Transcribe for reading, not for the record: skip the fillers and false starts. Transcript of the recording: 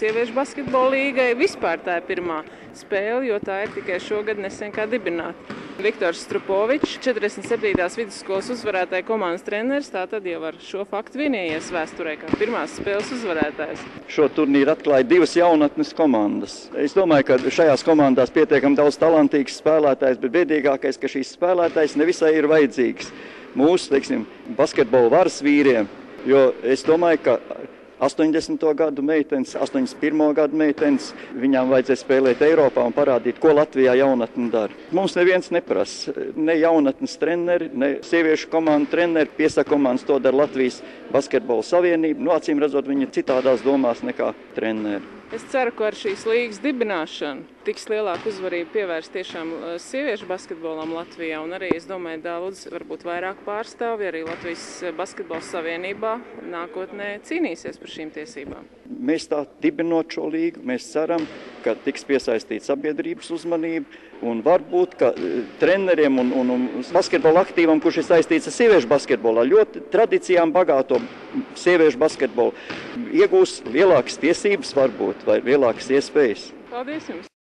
sieviešu basketbola līgai. Vispār tā ir pirmā spēle, jo tā ir tikai šogad nesen kā dibināta. Viktors Strupovičs, 47. vidusskolas uzvarētāja komandas treneris, tātad jau ar šo faktu vienījies vēsturē kā pirmās spēles uzvarētājs. Šo turnīru atklāja divas jaunatnes komandas. Es domāju, ka šajās komandās pietiekami daudz talantīgs spēlētājs, bet biedīgākais, ka šīs spēlētājs nevisai ir vajadzīgs mūsu, basketbola varas vīriem, jo es domāju, ka 80. gadu meitenes, 81. gadu meitenes, viņām vajadzēja spēlēt Eiropā un parādīt, ko Latvijā jaunatne dara. Mums neviens neprasa, ne jaunatnes treneri, ne sieviešu komandu treneri, piesaka komandas to dara Latvijas basketbola savienība. Acīm redzot, viņi ir citādās domās nekā treneri. Es ceru, ka ar šīs līgas dibināšanu tiks lielāka uzvarība pievērst tiešām sieviešu basketbolam Latvijā, un arī, es domāju, daudz, varbūt vairāk pārstāvji arī Latvijas basketbola savienībā nākotnē cīnīsies par šīm tiesībām. Mēs tā dibinot šo līgu, mēs ceram, ka tiks piesaistīta sabiedrības uzmanība, un varbūt, ka treneriem un basketbola aktīvam, kurš ir saistīts ar sieviešu basketbolā, ļoti tradīcijām bagāto sieviešu basketbolu, iegūs lielākas tiesības varbūt, vai lielākas iespējas. Paldies jums!